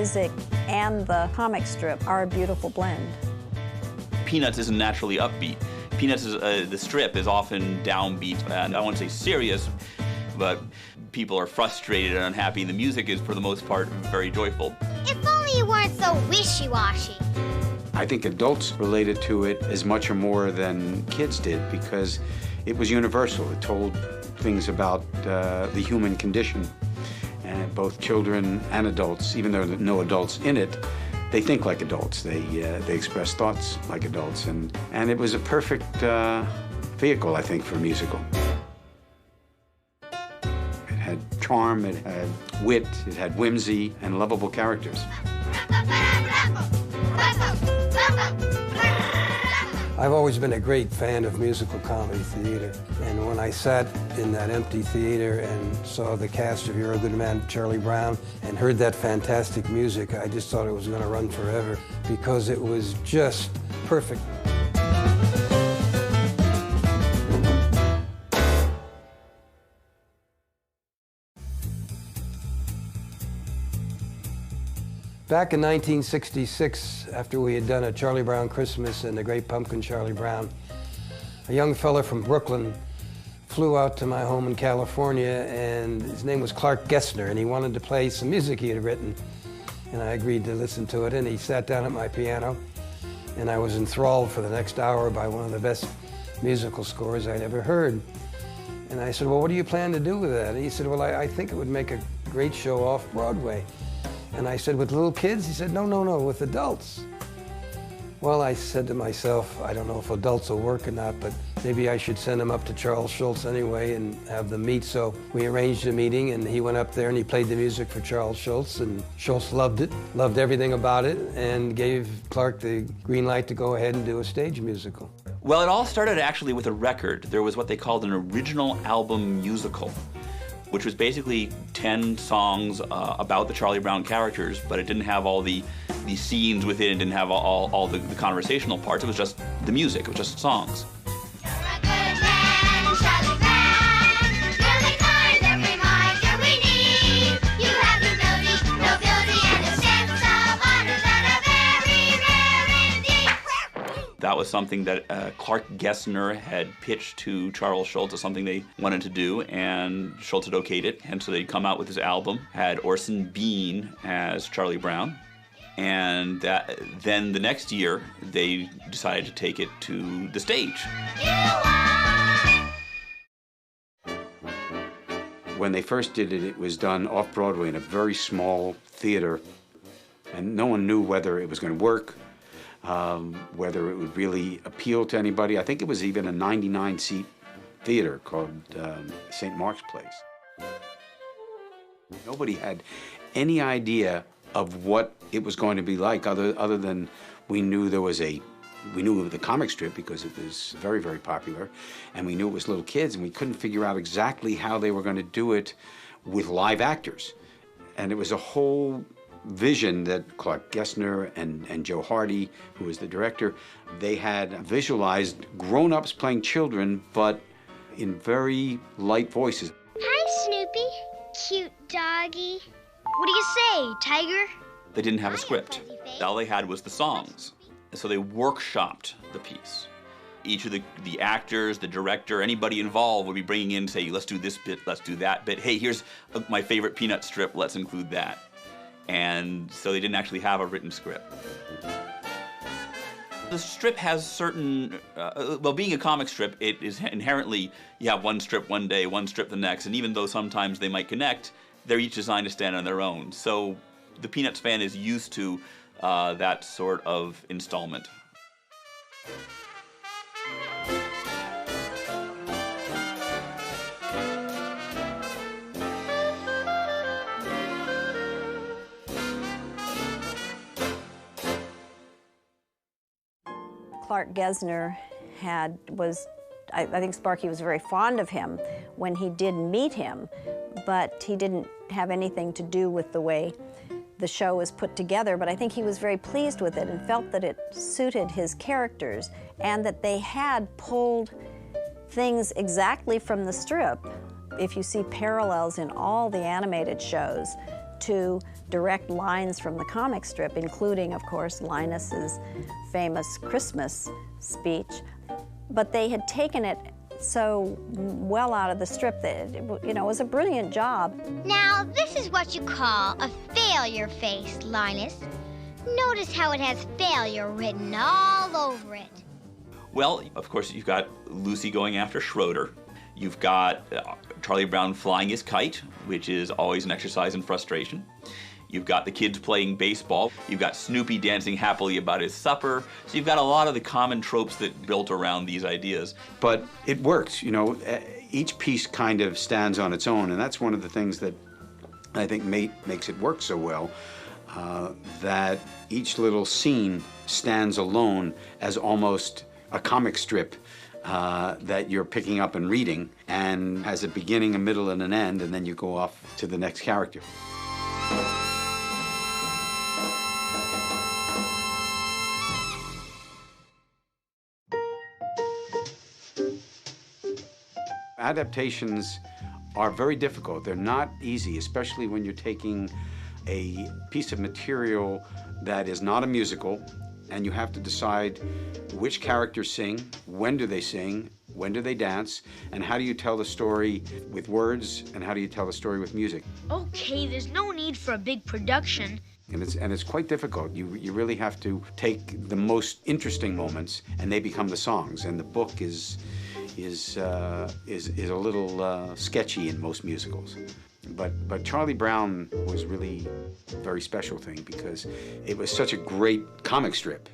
music and the comic strip are a beautiful blend. Peanuts isn't naturally upbeat. Peanuts, the strip is often downbeat, and I won't say serious, but people are frustrated and unhappy. The music is, for the most part, very joyful. If only you weren't so wishy-washy. I think adults related to it as much or more than kids did because it was universal. It told things about the human condition. And both children and adults, even though there are no adults in it, they think like adults. They express thoughts like adults. And it was a perfect vehicle, I think, for a musical. It had charm, it had wit, it had whimsy, and lovable characters. I've always been a great fan of musical comedy theater. And when I sat in that empty theater and saw the cast of You're a Good Man, Charlie Brown, and heard that fantastic music, I just thought it was going to run forever because it was just perfect. Back in 1966, after we had done a Charlie Brown Christmas and the Great Pumpkin Charlie Brown, a young fella from Brooklyn flew out to my home in California, and his name was Clark Gessner, and he wanted to play some music he had written. And I agreed to listen to it, and he sat down at my piano, and I was enthralled for the next hour by one of the best musical scores I'd ever heard. And I said, well, what do you plan to do with that? And he said, well, I think it would make a great show off Broadway. And I said, with little kids? He said, no, with adults. Well, I said to myself, I don't know if adults will work or not, but maybe I should send them up to Charles Schulz anyway and have them meet. So we arranged a meeting, and he went up there and he played the music for Charles Schulz, and Schulz loved it, loved everything about it, and gave Clark the green light to go ahead and do a stage musical. Well, it all started actually with a record. There was what they called an original album musical, which was basically 10 songs about the Charlie Brown characters, but it didn't have all the scenes within it, didn't have all the conversational parts. It was just the music, it was just songs. That was something that Clark Gessner had pitched to Charles Schulz as something they wanted to do, and Schulz had okayed it, and so they'd come out with this album, had Orson Bean as Charlie Brown, and then the next year they decided to take it to the stage. When they first did it, it was done off-Broadway in a very small theater, and no one knew whether it was going to work, whether it would really appeal to anybody. I think it was even a 99-seat theater called St. Mark's Place. Nobody had any idea of what it was going to be like, other than we knew the comic strip because it was very, very popular, and we knew it was little kids, and we couldn't figure out exactly how they were going to do it with live actors. And it was a whole vision that Clark Gessner and Joe Hardy, who was the director, they had visualized grown-ups playing children, but in very light voices. Hi, Snoopy. Cute doggy. What do you say, Tiger? They didn't have a script. All they had was the songs. So they workshopped the piece. Each of the actors, the director, anybody involved would be bringing in, say, let's do this bit, let's do that bit. Hey, here's my favorite Peanut strip, let's include that. And so they didn't actually have a written script. The strip has certain, well, being a comic strip, it is inherently, you have one strip one day, one strip the next, and even though sometimes they might connect, they're each designed to stand on their own. So the Peanuts fan is used to that sort of installment. Clark Gessner I think Sparky was very fond of him when he did meet him, but he didn't have anything to do with the way the show was put together. But I think he was very pleased with it and felt that it suited his characters and that they had pulled things exactly from the strip. If you see parallels in all the animated shows, to direct lines from the comic strip, including, of course, Linus's famous Christmas speech. But they had taken it so well out of the strip that it was a brilliant job. Now, this is what you call a failure face, Linus. Notice how it has failure written all over it. Well, of course, you've got Lucy going after Schroeder. You've got Charlie Brown flying his kite, which is always an exercise in frustration. You've got the kids playing baseball. You've got Snoopy dancing happily about his supper. So you've got a lot of the common tropes that built around these ideas. But it works, each piece kind of stands on its own, and that's one of the things that I think makes it work so well, that each little scene stands alone as almost a comic strip that you're picking up and reading, and has a beginning, a middle, and an end, and then you go off to the next character. Adaptations are very difficult. They're not easy, especially when you're taking a piece of material that is not a musical, and you have to decide which characters sing, when do they sing, when do they dance, and how do you tell the story with words, and how do you tell the story with music. Okay, there's no need for a big production. And it's quite difficult. You really have to take the most interesting moments, and they become the songs. And the book is a little sketchy in most musicals. But Charlie Brown was really a very special thing because it was such a great comic strip.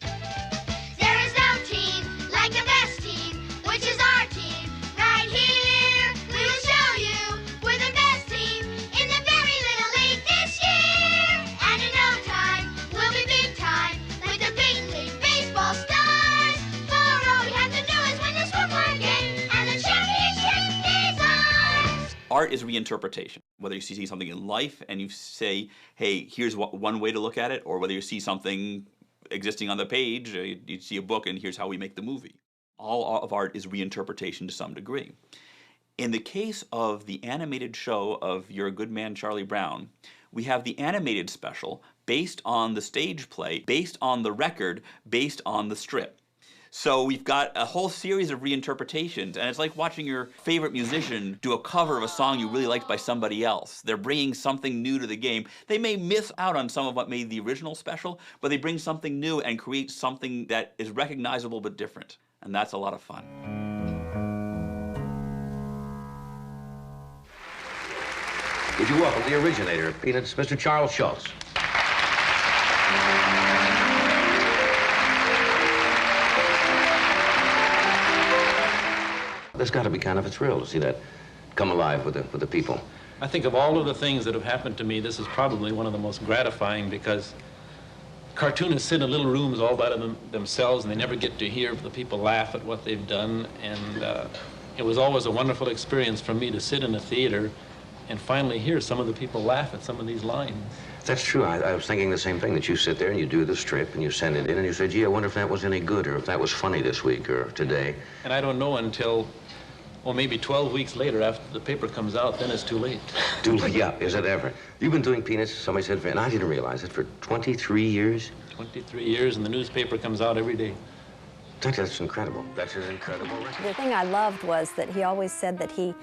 There is no team like the best team, which is our team. Right here, we will show you we're the best team in the very little league this year. And in no time, we'll be big time with the big league baseball stars. For all we have to do is win this one game, and the championship is ours. Art is reinterpretation. Whether you see something in life and you say, hey, here's one way to look at it, or whether you see something existing on the page, you see a book and here's how we make the movie. All of art is reinterpretation to some degree. In the case of the animated show of You're a Good Man, Charlie Brown, we have the animated special based on the stage play, based on the record, based on the strip. So we've got a whole series of reinterpretations, and it's like watching your favorite musician do a cover of a song you really liked by somebody else. They're bringing something new to the game. They may miss out on some of what made the original special, but they bring something new and create something that is recognizable but different, and that's a lot of fun. Would you welcome the originator of Peanuts, Mr. Charles Schulz. There's got to be kind of a thrill to see that come alive with the people. I think of all of the things that have happened to me, this is probably one of the most gratifying, because cartoonists sit in little rooms all by themselves and they never get to hear the people laugh at what they've done. And it was always a wonderful experience for me to sit in a theater and finally hear some of the people laugh at some of these lines. That's true. I was thinking the same thing, that you sit there and you do the strip and you send it in and you say, gee, I wonder if that was any good or if that was funny this week or today. And I don't know until, well, maybe 12 weeks later after the paper comes out, then it's too late. Too late, yeah, is it ever? You've been doing Peanuts, somebody said, and I didn't realize it, for 23 years? 23 years, and the newspaper comes out every day. That's incredible. That's an incredible record. The thing I loved was that he always said that he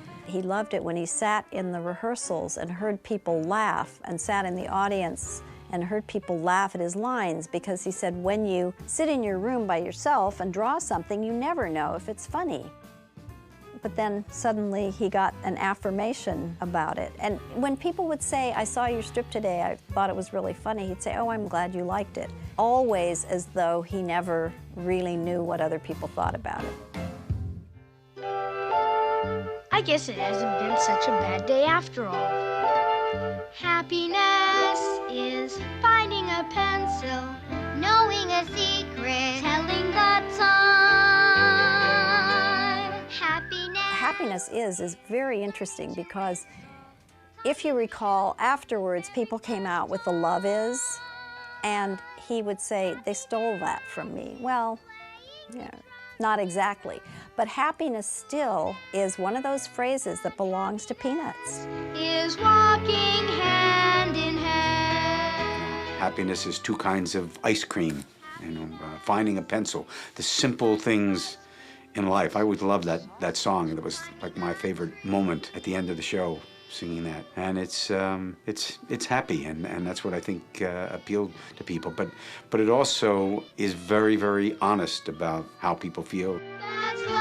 loved it when he sat in the rehearsals and heard people laugh, and sat in the audience and heard people laugh at his lines, because he said when you sit in your room by yourself and draw something, you never know if it's funny. But then suddenly he got an affirmation about it. And when people would say, I saw your strip today, I thought it was really funny, he'd say, oh, I'm glad you liked it. Always as though he never really knew what other people thought about it. I guess it hasn't been such a bad day after all. Happiness is finding a pencil, knowing a secret, telling the time. Happiness is very interesting, because if you recall, afterwards people came out with the Love Is, and he would say, they stole that from me. Well, yeah, not exactly. But happiness still is one of those phrases that belongs to Peanuts. Is walking hand in hand. Happiness is two kinds of ice cream, finding a pencil, the simple things in life. I always loved that song, and it was like my favorite moment at the end of the show, singing that. And it's happy, and that's what I think appealed to people. But it also is very, very honest about how people feel. That's loved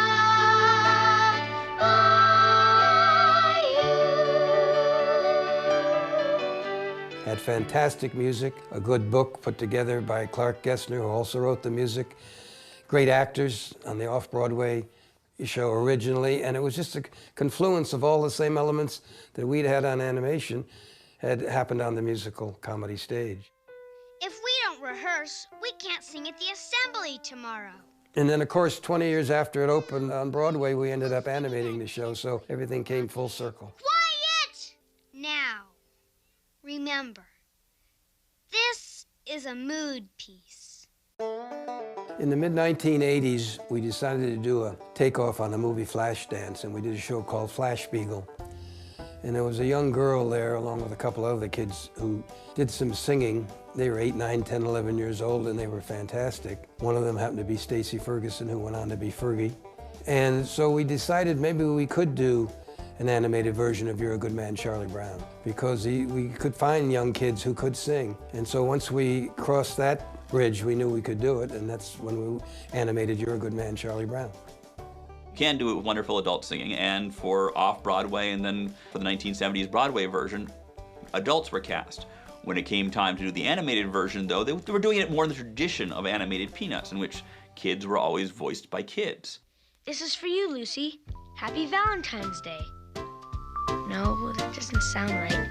by you. Had fantastic music, a good book put together by Clark Gessner, who also wrote the music. Great actors on the off-Broadway show originally, and it was just a confluence of all the same elements that we'd had on animation had happened on the musical comedy stage. If we don't rehearse, we can't sing at the assembly tomorrow. And then, of course, 20 years after it opened on Broadway, we ended up animating the show, so everything came full circle. Quiet! Now, remember, this is a mood piece. In the mid-1980s, we decided to do a takeoff on the movie Flashdance, and we did a show called Flash Spiegel. And there was a young girl there, along with a couple other kids, who did some singing. They were 8, 9, 10, 11 years old, and they were fantastic. One of them happened to be Stacey Ferguson, who went on to be Fergie. And so we decided maybe we could do an animated version of You're a Good Man, Charlie Brown, because we could find young kids who could sing. And so once we crossed that bridge, we knew we could do it, and that's when we animated You're a Good Man, Charlie Brown. You can do it with wonderful adult singing, and for off-Broadway and then for the 1970s Broadway version, adults were cast. When it came time to do the animated version, though, they were doing it more in the tradition of animated Peanuts, in which kids were always voiced by kids. This is for you, Lucy. Happy Valentine's Day. No, that doesn't sound right.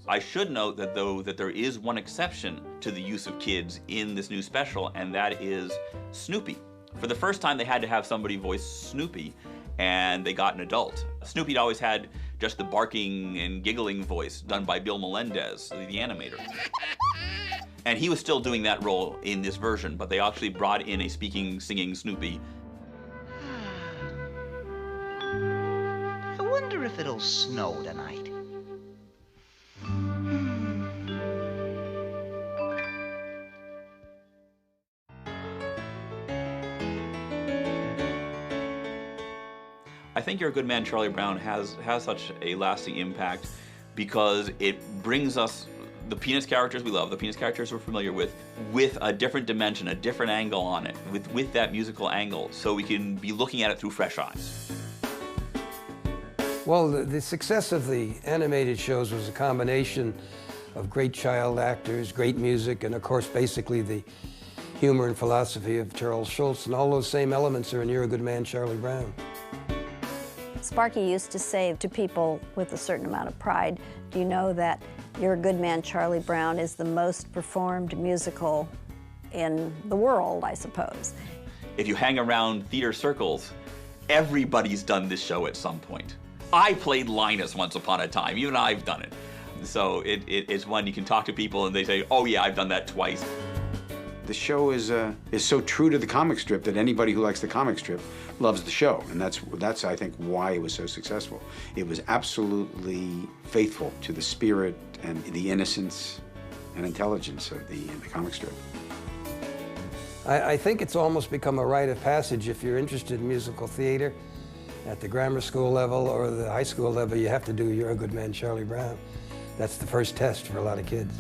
I should note that, though, that there is one exception to the use of kids in this new special, and that is Snoopy. For the first time, they had to have somebody voice Snoopy, and they got an adult. Snoopy'd always had just the barking and giggling voice done by Bill Melendez, the animator. And he was still doing that role in this version, but they actually brought in a speaking, singing Snoopy. I wonder if it'll snow tonight. I think You're a Good Man, Charlie Brown has such a lasting impact because it brings us the Peanuts characters we love, the Peanuts characters we're familiar with a different dimension, a different angle on it, with that musical angle, so we can be looking at it through fresh eyes. Well, the success of the animated shows was a combination of great child actors, great music, and of course, basically the humor and philosophy of Charles Schulz, and all those same elements are in You're a Good Man, Charlie Brown. Sparky used to say to people with a certain amount of pride, do you know that You're a Good Man, Charlie Brown is the most performed musical in the world, I suppose. If you hang around theater circles, everybody's done this show at some point. I played Linus once upon a time, even I've done it. So it's one you can talk to people and they say, oh yeah, I've done that twice. The show is so true to the comic strip that anybody who likes the comic strip loves the show, and that's I think why it was so successful. It was absolutely faithful to the spirit and the innocence and intelligence of the comic strip. I think it's almost become a rite of passage if you're interested in musical theater. At the grammar school level or the high school level, you have to do You're a Good Man, Charlie Brown. That's the first test for a lot of kids.